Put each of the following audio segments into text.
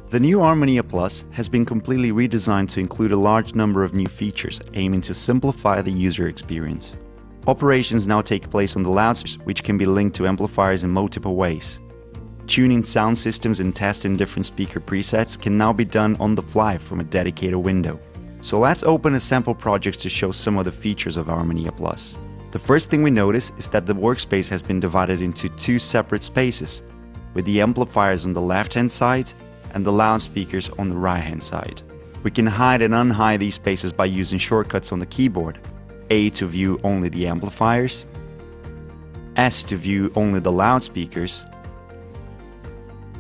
The new ArmoniaPlus has been completely redesigned to include a large number of new features, aiming to simplify the user experience. Operations now take place on the loudspeakers, which can be linked to amplifiers in multiple ways. Tuning sound systems and testing different speaker presets can now be done on the fly from a dedicated window. So let's open a sample project to show some of the features of ArmoniaPlus. The first thing we notice is that the workspace has been divided into two separate spaces, with the amplifiers on the left-hand side and the loudspeakers on the right-hand side. We can hide and unhide these spaces by using shortcuts on the keyboard. A to view only the amplifiers, S to view only the loudspeakers,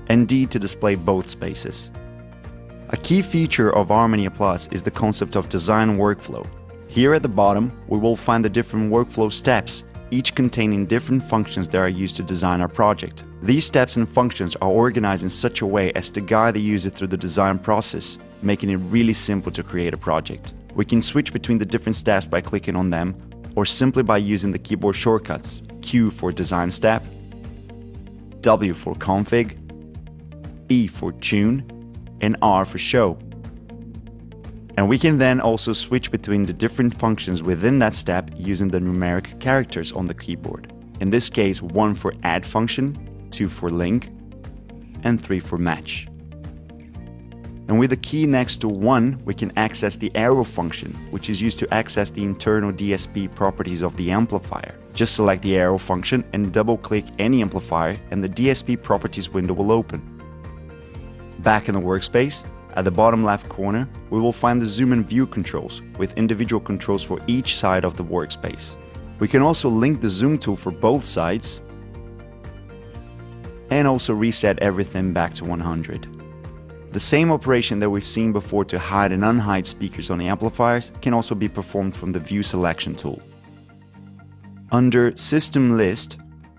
and D to display both spaces. A key feature of ArmoniaPlus is the concept of design workflow. Here at the bottom, we will find the different workflow steps, each containing different functions that are used to design our project. These steps and functions are organized in such a way as to guide the user through the design process, making it really simple to create a project. We can switch between the different steps by clicking on them, or simply by using the keyboard shortcuts: Q for design step, W for config, E for tune, and R for show. And we can then also switch between the different functions within that step using the numeric characters on the keyboard. In this case, 1 for add function, 2 for link, and 3 for match. And with the key next to 1, we can access the arrow function, which is used to access the internal DSP properties of the amplifier. Just select the arrow function and double-click any amplifier, and the DSP properties window will open. Back in the workspace, at the bottom left corner, we will find the zoom and view controls, with individual controls for each side of the workspace. We can also link the zoom tool for both sides, and also reset everything back to 100. The same operation that we've seen before to hide and unhide speakers on the amplifiers can also be performed from the View Selection tool. Under System List,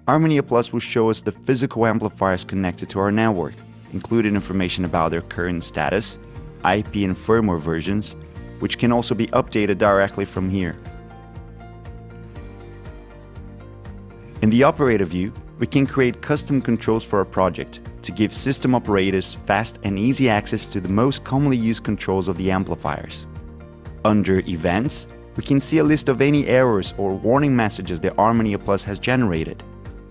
ArmoniaPlus will show us the physical amplifiers connected to our network, including information about their current status, IP and firmware versions, which can also be updated directly from here. In the operator view, we can create custom controls for our project to give system operators fast and easy access to the most commonly used controls of the amplifiers. Under Events, we can see a list of any errors or warning messages that ArmoniaPlus has generated.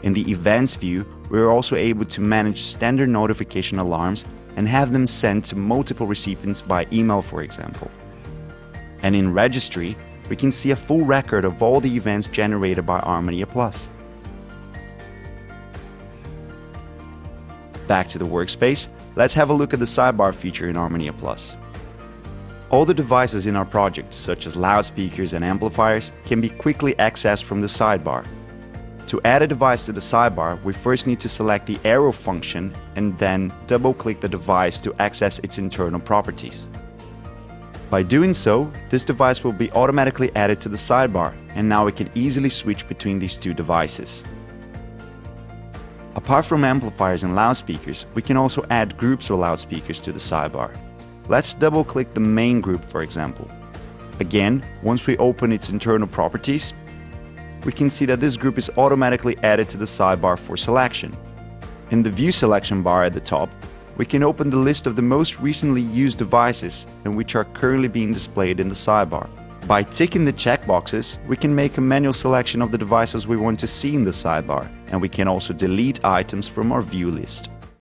In the Events view, we are also able to manage standard notification alarms and have them sent to multiple recipients by email, for example. And in Registry, we can see a full record of all the events generated by ArmoniaPlus. Back to the workspace, let's have a look at the sidebar feature in ArmoniaPlus. All the devices in our project, such as loudspeakers and amplifiers, can be quickly accessed from the sidebar. To add a device to the sidebar, we first need to select the arrow function and then double-click the device to access its internal properties. By doing so, this device will be automatically added to the sidebar, and now we can easily switch between these two devices. Apart from amplifiers and loudspeakers, we can also add groups of loudspeakers to the sidebar. Let's double-click the main group, for example. Again, once we open its internal properties, we can see that this group is automatically added to the sidebar for selection. In the View Selection bar at the top, we can open the list of the most recently used devices and which are currently being displayed in the sidebar. By ticking the checkboxes, we can make a manual selection of the devices we want to see in the sidebar, and we can also delete items from our view list.